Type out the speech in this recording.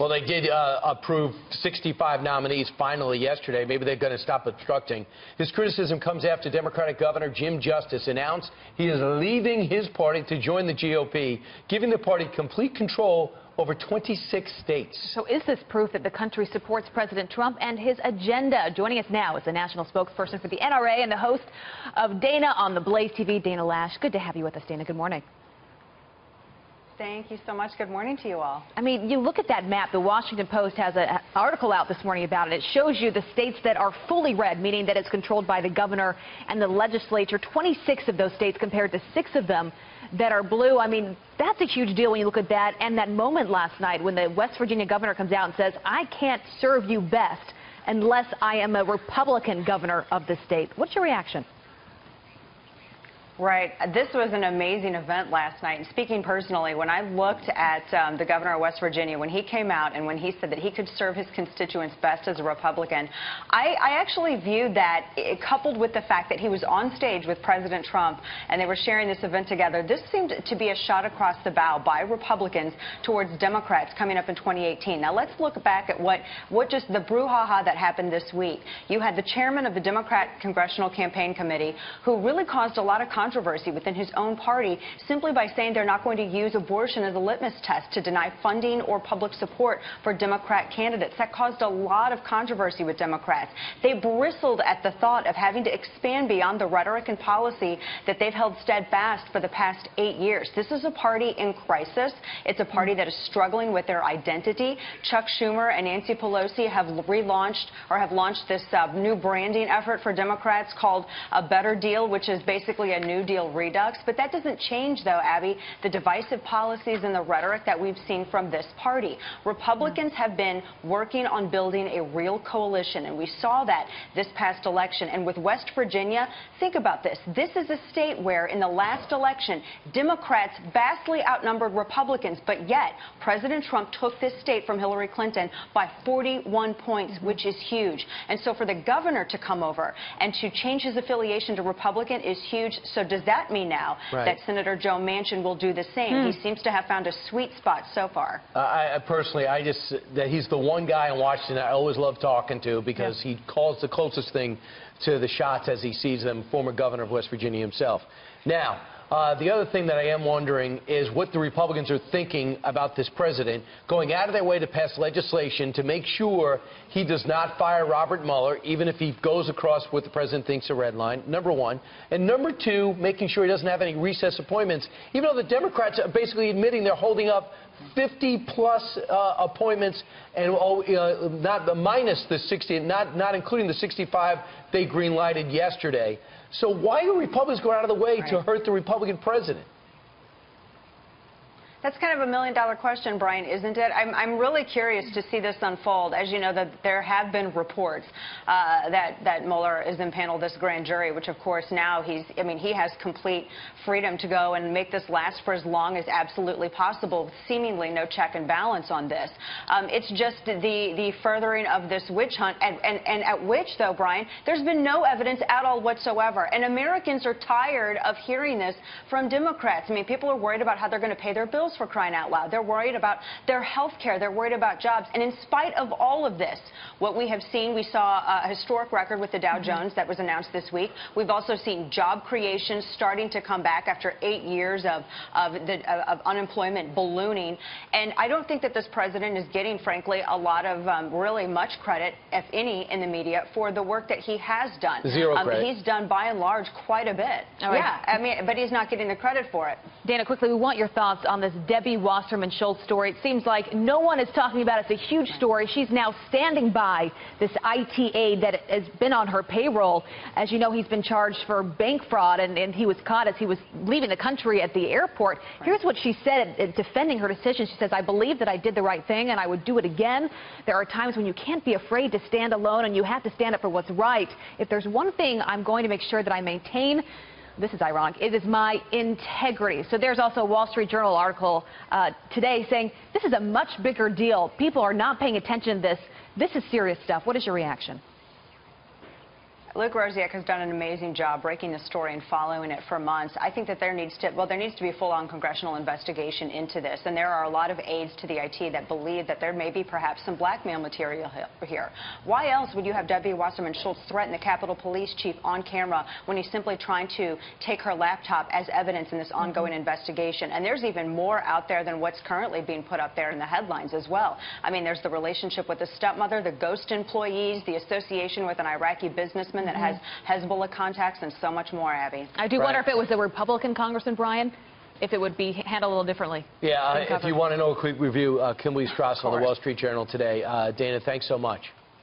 Well, they did approve 65 nominees finally yesterday. Maybe they're going to stop obstructing. His criticism comes after Democratic Governor Jim Justice announced he is leaving his party to join the GOP, giving the party complete control over 26 states. So is this proof that the country supports President Trump and his agenda? Joining us now is the national spokesperson for the NRA and the host of Dana on the Blaze TV, Dana Loesch. Good to have you with us, Dana. Good morning. Thank you so much. Good morning to you all. I mean, you look at that map. The Washington Post has an article out this morning about it. It shows you the states that are fully red, meaning that it's controlled by the governor and the legislature. 26 of those states compared to 6 of them that are blue. I mean, that's a huge deal when you look at that. And that moment last night when the West Virginia governor comes out and says, I can't serve you best unless I am a Republican governor of the state. What's your reaction? Right. This was an amazing event last night. And speaking personally, when I looked at the governor of West Virginia, when he came out and when he said that he could serve his constituents best as a Republican, I actually viewed that, coupled with the fact that he was on stage with President Trump and they were sharing this event together, this seemed to be a shot across the bow by Republicans towards Democrats coming up in 2018. Now, let's look back at what just the brouhaha that happened this week. You had the chairman of the Democrat Congressional Campaign Committee who really caused a lot of controversy within his own party simply by saying they're not going to use abortion as a litmus test to deny funding or public support for Democrat candidates. That caused a lot of controversy with Democrats. They bristled at the thought of having to expand beyond the rhetoric and policy that they've held steadfast for the past 8 years. This is a party in crisis. It's a party that is struggling with their identity. Chuck Schumer and Nancy Pelosi have relaunched or have launched this new branding effort for Democrats called A Better Deal, which is basically a New Deal redux. But that doesn't change, though, Abby, the divisive policies and the rhetoric that we've seen from this party. Republicans have been working on building a real coalition, and we saw that this past election. And with West Virginia, think about this. This is a state where, in the last election, Democrats vastly outnumbered Republicans, but yet President Trump took this state from Hillary Clinton by 41 points, which is huge. And so for the governor to come over and to change his affiliation to Republican is huge. So does that mean now that Senator Joe Manchin will do the same? He seems to have found a sweet spot so far. Personally, that he's the one guy in Washington I always love talking to because he calls the closest thing to the shots as he sees them, former governor of West Virginia himself. Now, the other thing that I am wondering is what the Republicans are thinking about this president going out of their way to pass legislation to make sure he does not fire Robert Mueller, even if he goes across what the president thinks a red line, number one. And number two, making sure he doesn't have any recess appointments, even though the Democrats are basically admitting they're holding up 50-plus appointments, and not minus the 60, not including the 65 they green-lighted yesterday. So why do Republicans go out of the way to hurt the Republican president? That's kind of a million-dollar question, Brian, isn't it? I'm really curious to see this unfold. As you know, that there have been reports that Mueller is impaneled this grand jury, which, of course, now he has complete freedom to go and make this last for as long as absolutely possible, with seemingly no check and balance on this. It's just the furthering of this witch hunt, and at which, though, Brian, there's been no evidence at all whatsoever. And Americans are tired of hearing this from Democrats. I mean, people are worried about how they're going to pay their bills, for crying out loud. They're worried about their health care. They're worried about jobs. And in spite of all of this, what we have seen, we saw a historic record with the Dow Jones that was announced this week. We've also seen job creation starting to come back after 8 years of unemployment ballooning. And I don't think that this president is getting, frankly, a lot of really much credit, if any, in the media for the work that he has done. Zero credit. He's done, by and large, quite a bit. Yeah, I mean, but he's not getting the credit for it. Dana, quickly, we want your thoughts on this Debbie Wasserman Schultz story. It seems like no one is talking about it. It's a huge story. She's now standing by this IT aide that has been on her payroll. As you know, he's been charged for bank fraud, and he was caught as he was leaving the country at the airport. Here's what she said defending her decision. She says, I believe that I did the right thing, and I would do it again. There are times when you can't be afraid to stand alone, and you have to stand up for what's right. If there's one thing I'm going to make sure that I maintain, this is ironic, it is my integrity. So there's also a Wall Street Journal article today saying this is a much bigger deal. People are not paying attention to this. This is serious stuff. What is your reaction? Luke Rosiak has done an amazing job breaking the story and following it for months. I think that there needs to be a full-on congressional investigation into this, and there are a lot of aides to the IT that believe that there may be perhaps some blackmail material here. Why else would you have Debbie Wasserman Schultz threaten the Capitol Police Chief on camera when he's simply trying to take her laptop as evidence in this ongoing investigation? And there's even more out there than what's currently being put up there in the headlines as well. I mean, there's the relationship with the stepmother, the ghost employees, the association with an Iraqi businessman that has Hezbollah contacts, and so much more, Abby. I do wonder if it was a Republican Congressman, Brian, if it would be handled a little differently. Yeah, if you want to know a quick review, Kimberly Strassel on the Wall Street Journal today. Dana, thanks so much.